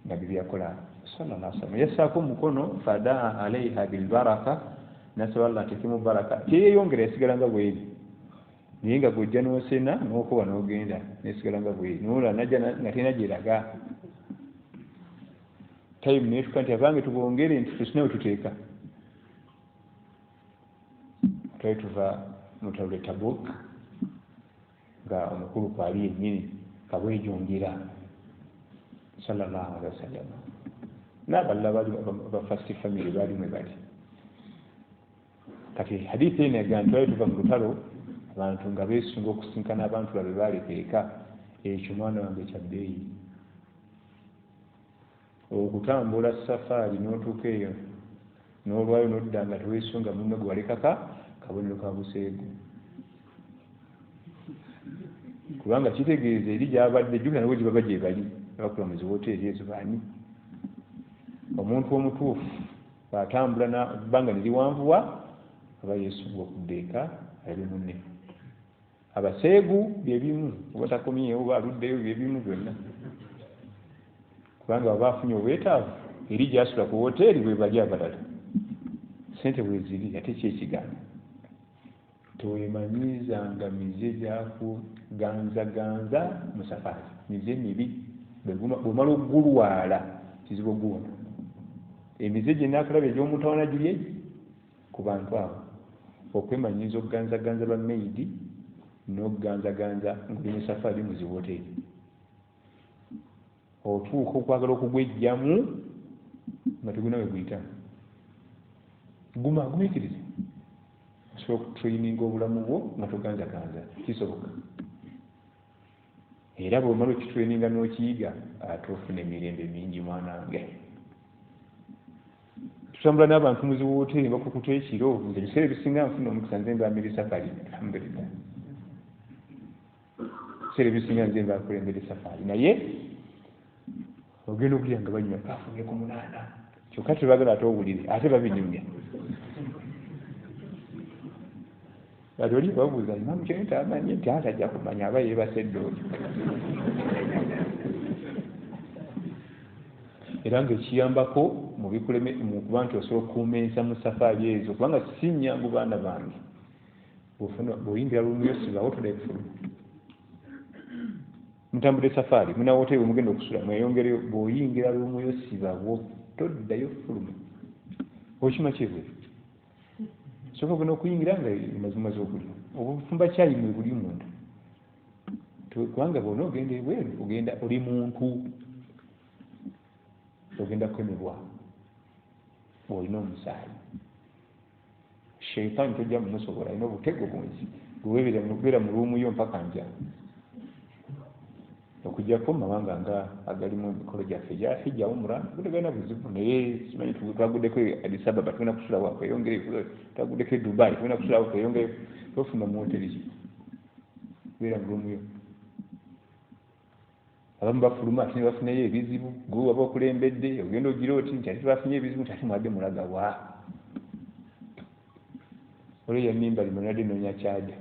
nga bibyakola sallallahu alaihi wasallam yassaako omukono fadaa alaiha bilbaraka nasaba Allah ateekemu baraka teyeyongera yasigala nga bweri naye nga gwojja n'osena n'okoba n'ogenda nesigala nga bweri nola najja nga tena gyeraga time netuka nti abange tubongere nti tusinawe tuteeka twali tuva mu lutalo lw'e Tabuk nga omukulu kwali yennyini kabwejongera sallallahu alaihi wasallam n'abalala bali ba first family baali mwe bali kati hadithi eno egaa nti twali tuva mu lutalo abantu nga beesunga okusinkana abantu babe baaleka eka ekyo mwana wange kyabbeeyi okutambula safaari n'otuuka eyo n'olwayo n'odda nga teweesunga munno gwe walekaka kabonero ka buseegu kubanga kitegeeza eri gyabadde jjukira nabwe gye baba gye bali abakola mu ziwoteeri ezo baani omuntu omutuufu bw'atambula ebbanga ne liwanvuwa aba yeesunga okudda eka alabe munne abaseegu byebimu obatakomyewo baluddeyo byebimu byonna kubanga baba afunye obwetaavu eri gyasula ku woteeri bwe bali abalala sente bweziri ate kyekigaana toyemanyizanga mize gyakuganzaganza mu safaari mize mibi bwemala okugulwala kizibu okuguwona emize gyenakulaba egy'omutawana giri egi ku bantu abo okwemanyiza okuganzaganza bameidi n'okuganzaganza nguli mu safaari mu ziwoteeri otuuka okwagala okugwejjamu nga teguna we guyitamu gumiikirize osobola okutraininga obulamu bwo nga toganzaganza kisoboka era bwemala okitraininga n'okiyiga ate ofuna emirembe mingi mwanange tutambula n'abantu mu ziwoteeri bakukuta ekiro nze ebiseera ebisinga nfuna omukisa nze mbambira safaari alhamdulillah ebiseera ebisinga nze mbakulembera safaari naye ogenda okulya nga banywa bafunye ku munaana kyokka tebagala ate owulire ate babinyumya ate oli babuuza imamu kyoni tamanyi nti atajja kumanya aba yeebasedde oyo era ngaekiyambako mu kuba nti osobola okukuuma ensa mu safaari ezo kubanga si nnyangu baana bange bw'oyingira lumu yosibawo toddayo kufuluma mutambudde safaari muna woteeri mugenda okusula mweyongereyo bw'oyingira lumu yosibawo toddayo kufuluma okima kyebweru soka ogenda okuyingira nga mazimaze okulya obufumba kyayi mwe buli munda kubanga bwona ogenda ebweru ogenda oli muntu ogenda kukemebwa olina omusaayi sheitaani tojja mumusobola alina obutego bungi bwebeera mu luumuyo mpaka nja okujjako mumawanga nga agalimu emikolo gyaffe egya hijja umra tegalina buzibu naye simanyi twaguddeko Addis Ababa tugenda kusulawo kweyongereyo twaguddeko Dubai tugenda kusulawo kweyongereyo tofuna mu hoteri ki beera mu luumuyo abamu bafuluma ate ne bafunayo ebizibu gwe waba okulembedde ogenda ogira oti nti ate bafunye ebizibu nti ate mwadde mulaga wa olwo yamimba limonadde noonya kyaja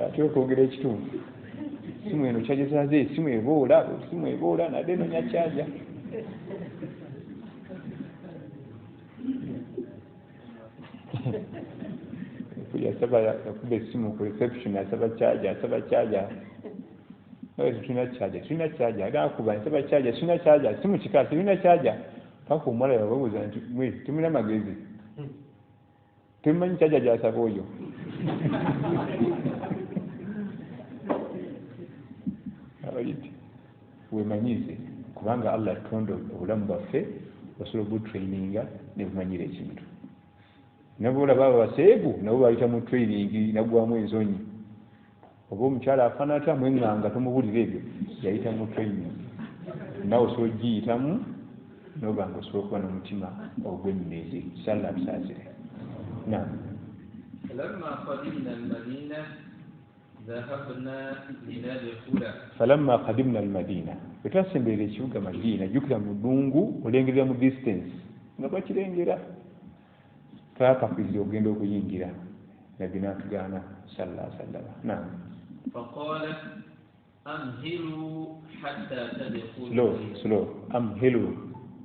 ate okwogera ekitundu simu eno kyagezaze esimu eboola nadde noonya kyaja yakuba esimu ku reception asaba kyaja tulina kyaja agakuba nsaba kyaja tulina kyaja simu kika tulina kyaja paka omuwala yababuuza nti mwe temulina magezi temumanyi kyaja gyasaba oyo abayiti wemanyize kubanga Allah tonda obulamu bwaffe osobola obutraininga ne bumanyira ekintu nabula baba baseegu nabo bayita mu training nagwamu enzonyi oba omukyala afaana atya mwenganga tomubulira ebyo yayita mu training nawe osobola ogiyitamu noba nga osobola okuba n'omutima ogw'emmezi salla abusaasire naam falamma qadimna almadina bwe twasemberera ekibuga Madina jjukira mu ddungu olengerera mu distance nga bakirengera twapakiriza ogenda okuyingira nabbi n'atugaana sallallahu alaihi wasallam naam faqala amhilu hatta tadkhulu slow amhilu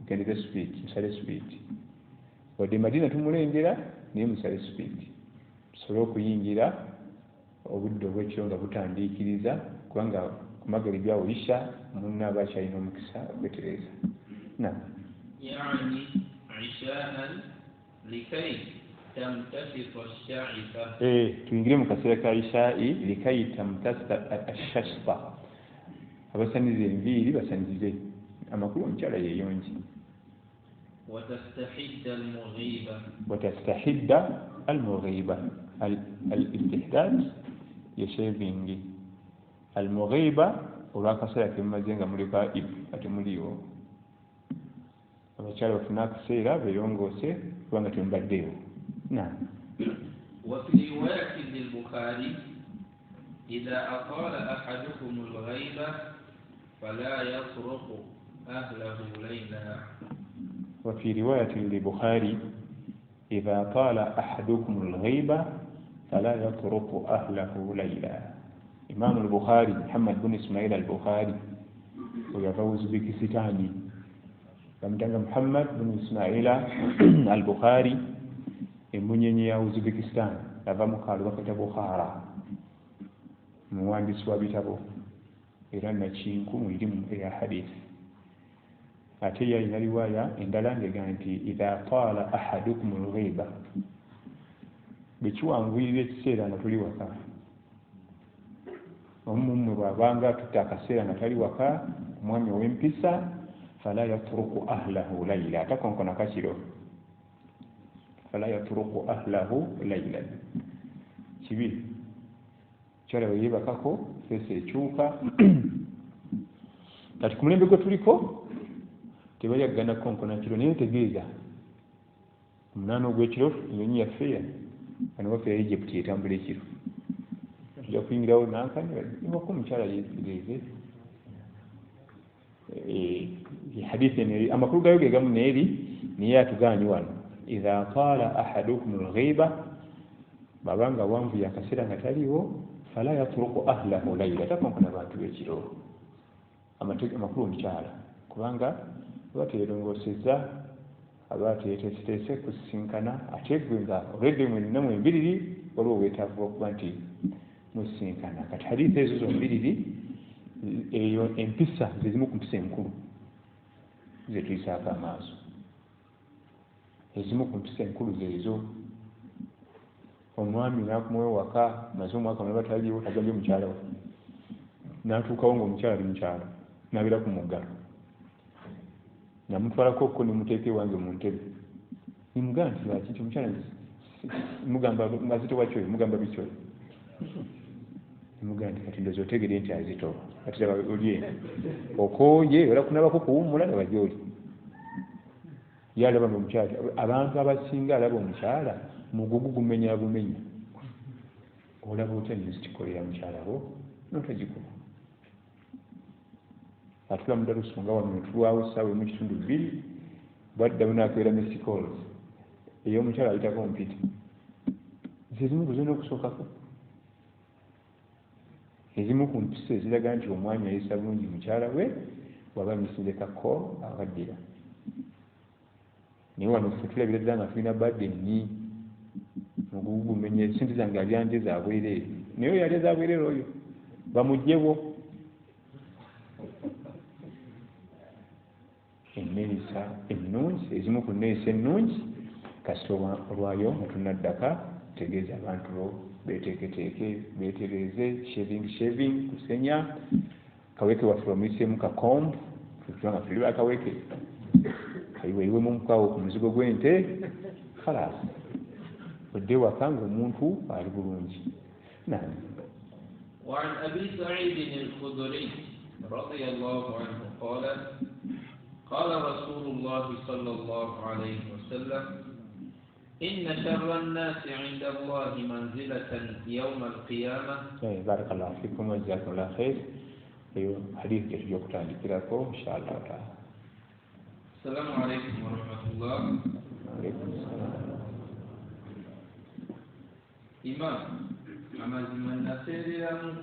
gendera speed musale speed wadde Madina tumulengera naye musale speed tusobole okuyingira obudde obwekiro nga butandiikiriza kubanga ku magalibi awo isha munna aba akyalina omukisa ogwetereza naam yani ishaan likai tamtasifa ash-sha'ifa tuingire mu kaseera ka ishaa'i likai tamtasifa ash-sha'ifa abasaniza enviiri basanize amakulu omukyala yeeyonji watastahidda al-mughiba al-istihdad yeshevingi al-mughiba olw'akaseera kemumaze nga muli baib ate muliwo abakyala bafuna akaseera beeyongoose kubanga temubaddeewo naam وفي رواية للبخاري إذا أطال أحدكم الغيبة فلا يطرق أهله ليلا وفي رواية للبخاري إذا طال أحدكم الغيبة فلا يترك أهله ليلا. إمام البخاري محمد بن إسماعيل البخاري ويفوز بكستاني فمتنga محمد بن إسماعيل البخاري emunyenye ya Uzbekistan ava mu kaalo bakayita Bukhara, muwandiisi wa bitabo era nakinku mu irimu eya hadisi. Ate yalina riwaaya endala ng'egamba nti idha taala ahadukum al-ghaiba, bwe kiwanguyirira ekiseera nga tuli waka. Omu mmwe bw'abanga atutte akaseera nga tali waka, omwami ow'empisa, fala yatruku ahlahu layla, atakonkona kakiro. Fala yatruku ahlahu laylan. Kibi kyala bwe yeebakako feesi ekyuka. Kati ku mulembe gwe tuliko tebalyagana konkona kiro, naye tegeeza omunaana ogw'ekiro ennyonyi yaffe bano baffe ya Egypt etambula ekiro. Tujja kuyingirawo nankani niwako omukyala yeetegeeze hadisi eno amakulu gayo ge gamu neeri naye atugaanyi wano. Idha taala ahadukum al-ghaiba, babanga wanvuye akaseera nga taliwo, fala yatruku ahlahu layla, takonkona bantu b'ekiro. Amakulu omukyala kubanga aba teyerongoosezza, aba teyeteeseteese kusisinkana, ate gwe nga olwedde mwenna mwembiriri waliwo weetaavu okuba nti musisinkana. Kati hadisi ezo zombiriri eyo empisa zezimu ku mpisa enkulu zetuyisaako amaaso. Ezimu ku mpisa enkulu zeezo. Omwami n'akumawo waka maze omwaka mulaba taliiwo, tagambye mukyala we, n'atuukawo ng'omukyala ali mukyalo n'abeera ku muggalo, namutwalako okko nemuteeka ewange mu ntebe, nimugamba nti lwaki nti omukyala mugamba azitowa kyoyo, mugamba bikyoyo, nimugamba nti kati ndowooza otegedde nti azitowa, kati laba oli eno okooye ola kunabako kuwummula laba gy'oli. Yalaba ng'omukyala, abantu abasinga alaba omukyala mugugu gumenya bumenya, olaba otya nizitikolera mukyala wo n'otagikuba. Atula mu Darusu nga wano netulwawo essaawa emu kitundu bbiri, bwaddamu n'akeera missed calls ey'omukyala ayitako ompita. Zezimu kuzina okusookako, ezimu ku mpisa eziraga nti omwami ayisa bulungi mukyala we waba misindeka call abaddira. Naye wano ffe tulabira ddala nga tulina badeni mugugu gumenye, esente zange alyanje za bwereere, naye oyo yali za bwereere oyo bamuggyebo. Enneeyisa ennungi, ezimu ku nneeyisa ennungi kasita olwayo nga tunaddaka tegeeza abantu bo beeteeketeeke, beetereeze, shaving, kusenya, kaweke waffe bamuyiseemu kakombu, nga tuli bakaweke kayiweyiwemu omukawo ku muzigo gw'ente, khalas odde waka ng'omuntu ali bulungi. وعن أبي سعيد الخدري رضي الله عنه قال قال رسول الله صلى الله عليه وسلم إن شر الناس عند الله منزلة يوم القيامة. بارك الله فيكم وجزاكم الله خير. حديث يجوك تاني كراكو إن شاء الله تعالى. السلام عليكم ورحمة الله. وعليكم السلام. إمام amazima naseereramu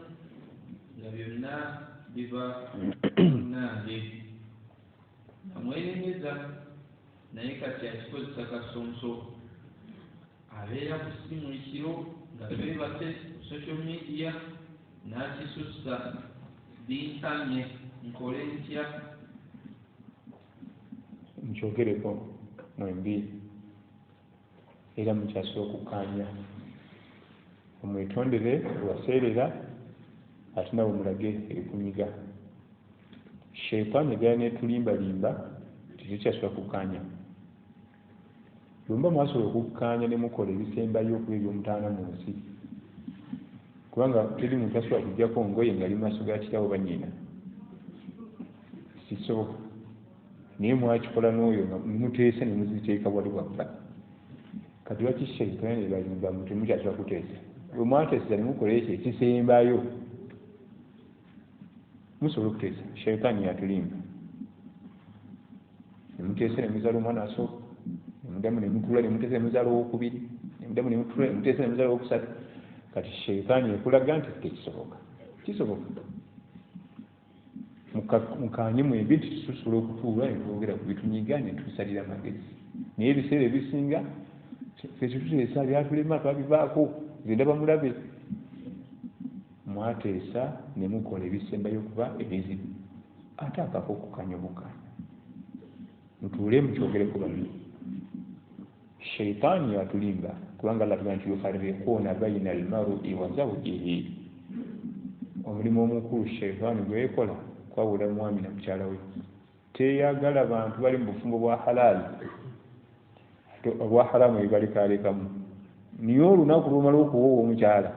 nga byonna biba naabe namwerenyeza, naye kati akikozesa kasonso, abeera ku ssimu ekiro nga twebase social media n'akisussa bintamye, nkole ntya? Nkyogereko mwembi era mukyasobola okukkaanya omwetondere waseerera ate nawe mulage ebikunyiga. Sheitaani egala netulimbalimba tetukyasobola kukkaanya. Lumba mwasobola okukkaanya ne mukola ebisembayo okuba ebyomutaana mu nsi, kubanga teri muntu asobola kujjako ngoye nga ali maaso ga kitaawo bannyina, sisoboka. Naye mwakikola n'oyo nga muteesa ne muziteeka wali waffe. Kati lwaki sheitaani ebalimba temukyasobola kuteesa? Bwe mwateesa ne mukola ekyo ekisembayo musobola okuteesa. Sheitaani yatulimba, ne muteesa ne muzaala omwana asooka, ne mudamu ne mutula ne muteesa muzaalo w'okubiri mudamu ne mutula ne muteesa ne muzaalo w'okusatu kati sheitaani ekulaga nti tekisoboka kisoboka mukanyemu ebintu tusobola okutuula ne twogera ku bitunyiga ne tusalira amagezi naye ebiseera ebisinga tetuteesa byatulema twabivaako nze ndaba mulabe mwateesa ne mukola ebisembayo okuba ebizibu ate akako okukanyobuka mutuule mukyogereko babiri sheitaani yatulimba kubanga Allah tugamba nti yufarriquuna bayna almar'i wa zawjihi omulimu omukulu sheitaani gweyekola kwawula mwami na mukyala we teyagala bantu bali mu bufumbo bwa halaali obwa haramu ebalikalekamu niye olunaku lumala okuwoowa omukyala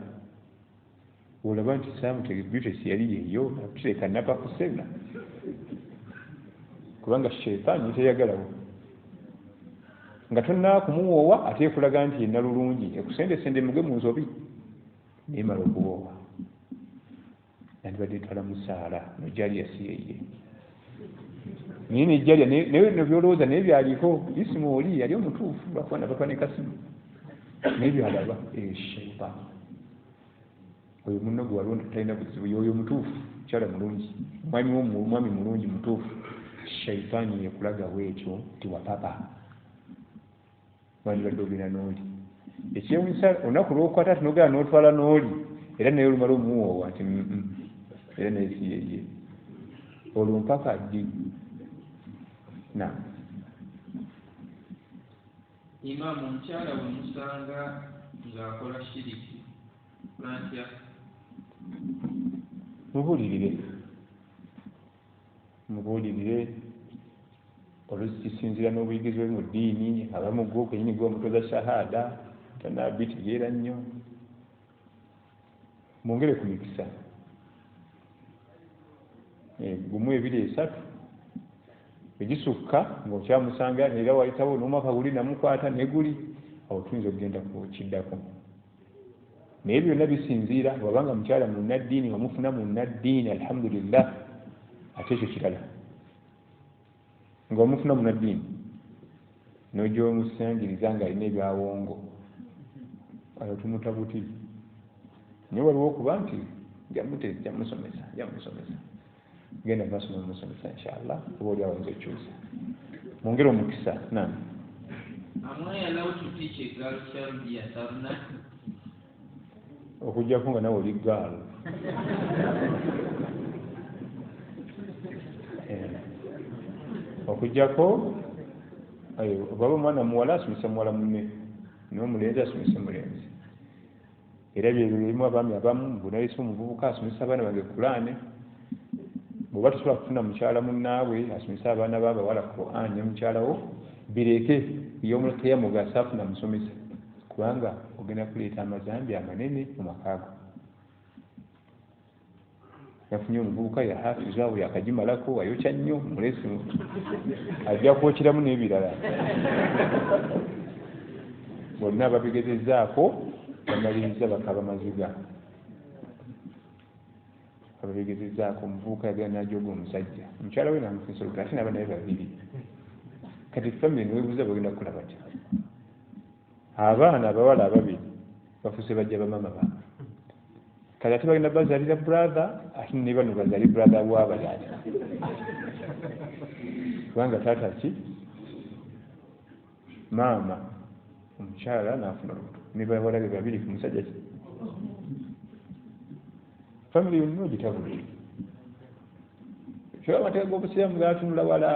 olaba nti samutegibutesi yali yeyo nakutereka napakusena kubanga sheitaani teyagalawo nga tonna kumuwoowa ate ekulaga nti yenna lulungi ekusendesende muge mu nsobi nemala okuwoowa nandibadde ntwala musaala nojaliya si yeye naye nejaliya naye nebyolowooza naye byaliko isimu oli yali omutuufu lwakuba napapa ne kasimu naye byalaba sheitaani oyo munno gwe walonda talina buzibu yoyo mutuufu mukyala mulungi mwami mulungi mutuufu sheitaani yekulaga bwekyo nti wapapa wandibadde ogenda n'oli ekyewunyisa olunaku lwokukwata ati nogenda n'otwala n'oli era naye olumala omuwoowa nti era naye si yeye olwo mpaka ddi na imaamu omukyala bwe musanga ng'akola shiriki nantya mubuulirire oluusi kisinziira n'obuyigirize bwe mu ddiini abamu gwo kenyini gwe omutoza shahada tanabitegeera nnyo mwongere ku mikisa gumu ebiri esatu egisukka ng'okyamusanga era wayitawo n'omwaka guli namukwata neguli awo tuyinza okugenda kukiddako naye byonna bisinziira wabanga mukyala munnaddiini wamufuna munnaddiini alhamdulillah ate ekyo kirala ng'omufuna munnaddiini n'ojja omusangiriza ng'alina ebyawongo ayo tumuta buti naye waliwo okuba nti jamusomesa genda maaso nomusomesa inshallah oba oli awonza ekyusa mwongere omukisa nam Am I allowed to teach a girl child the asarna? Okujjako nga nawe oli gaalo okujjako baba omwana muwala asomesa muwala munne n'omulenzi asomesa mulenzi era byebyo birimu abaami abamu bunalisa omuvubuka asomesa abaana bange Qur'ani bw'oba tosobola kufuna mukyala munnaabwe asomesa abaana b'abawala Qur'ani ne mukyalawo bireke y'omuleke yamugasa afuna musomesa kubanga ogenda kuleeta amazambi amanene mu makaago yafunye omuvubuka yahafiza awo yakagimalako ayokya nnyo mulesi ajja kwokeramu n'ebirala bonna ababigezezaako bamaliriza bakaba maziga ababigezezaako omuvubuka yagenda n'ajoga omusajja omukyala we namufisa oluga ate n'abaana be babiri kati famire niwebuuza bagenda kukola batya abaana abawala ababiri bafuse bajja bamama baabwe kati ate bagenda bazaalira brother ate ne bano bazaali brother w'abalaali kubanga taata ki maama omukyala n'afuna olubuto ne bawala be babiri ku musajja ki famire yonna ogitabudde kyaba amateeka g'obusiraamu gaatunula wala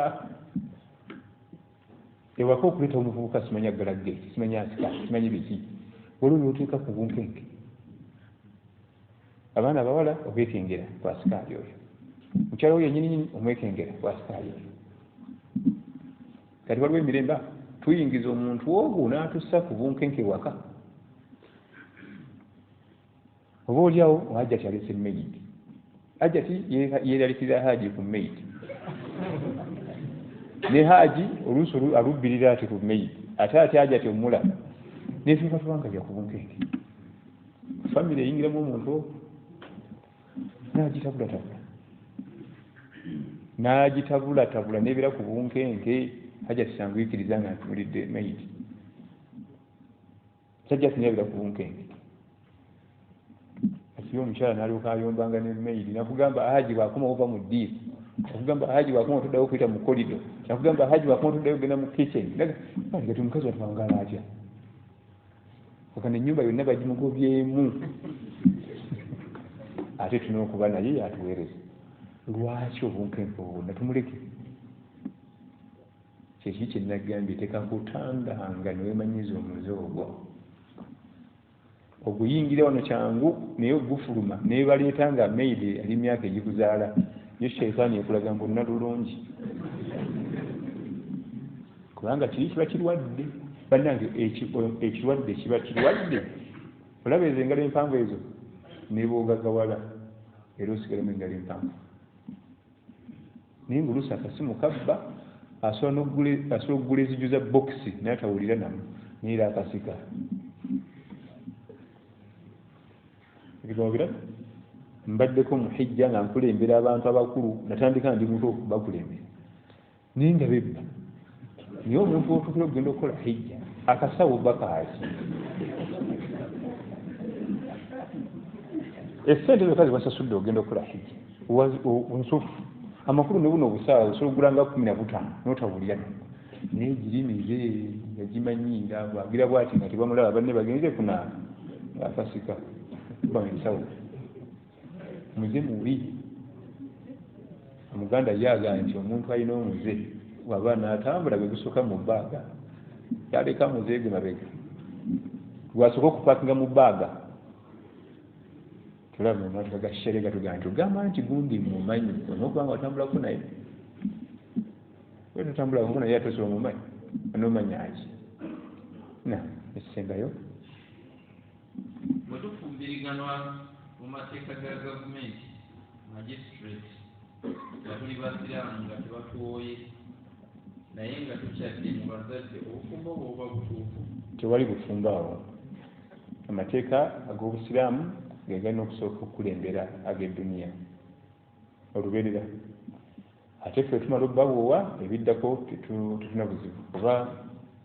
ewaka okuleeta omuvubuka simanya galagge simanya asika simanyi biki olwo oteeka ku bunkenke abaana abawala obekengera bwasikaali oyo mukyala we yennyini omwekengera bwasikaali oyo kati waliwo emirembe tuyingiza omuntu ogwo n'atussa ku bunkenke waka oba oliawo hajjati alese meyiti hajjati yeeralikirira haji ku meyiti ne haji oluusi alubbirira ati ku meyiti ate hajjati omula nefiika tubanga bya ku bunkenke famire eyingiramu omuntu ogwo n'agitabulatabula n'ebeera ku bunkenke hajjati sanguyikiriza nga ntuulidde meyiti sajja tunyabira ku bunkenge ati omukyala n'alyoka ayombanga n'emmeeri nakugamba haji bwakoma ova mu ddiiri nakugamba haji bwakoma toddayo okuyita mu kolido nakugamba haji bwakoma toddayo ogenda mu kitchen gati omukazi watwangala atya okana ennyumba yonna bagimugobyemu ate tulina okuba naye yatuweereza lwaki obunkenke obwonna tumuleke kyeki kyenagambye tekakutandanga newemanyiza omuze ogwo oguyingira wano kyangu naye ogufuluma naye baleeta nga maidi ali myaka egikuzaala yo sheitaani ekulaga mbu onna lulungi kubanga kiri kiba kirwadde bannange ekirwadde kiba kirwadde olaba ezo engalo empanvu ezo nebogagawala era osigalamu engalo empanvu naye ngaoluusi akasimu kabba asobola okugula ezijo za bokisi naye atawulira namu naera akasika ekigambira mbaddeko muhijja nga nkulembera abantu abakulu natandika ndi muto bakulembera naye nga bebba naye omuntu otukira okugenda okukola hijja akasawo bakaaki esente zokka zibasasudde ogenda okukola hijja nsufu amakulu ne buno obusaawa osobola okugulanga 15 n'otawulira naye girimize yagimanyinga bwagira bwati nga tebamulaba banne bagenze kunaaba ng'akasika bansawo muze mubi omuganda yaga nti omuntu alina omuze waba n'atambula gwe gusooka mu bbaaga yaleka muze gwe mabega gwasooka okupakinga mu bbaaga tulaba omatu gagasherega tugamba nti ogamba nti gundi mumanyi onokubanga watambulako naye wetotambulako naye atosobola mumanyi onomanyaki na ekisembayo bwe tufumbiriganwa mu mateeka ga gavumenti magistrate nga tuli basiraamu nga tebatuwoye naye nga tukyadde mu bazadde obufumbo bwoba butuufu tewali bufumbo awo amateeka ag'obusiraamu ge galina okusooka okukulembera ag'edduniya oluberera ate ffe tumala obbawoowa ebiddako tetuna buzibu oba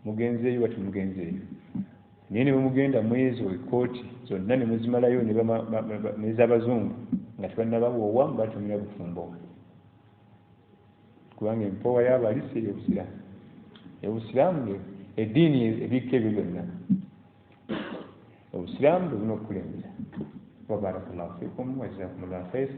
mugenzeeyo wa temugenzeeyo naye ne bwemugenda mu ezo ekooti zonna ne muzimalayo n'ez'abazungu nga tebannabawoowa muba temulina bufumbo kubanga empoowa y'abali si ey'obusiraamu obusiraamu eddiini ebikka ebyo byonna obusiraamu bwe buna okukulembera wabarakallahu fikum wajazakumullahu khayr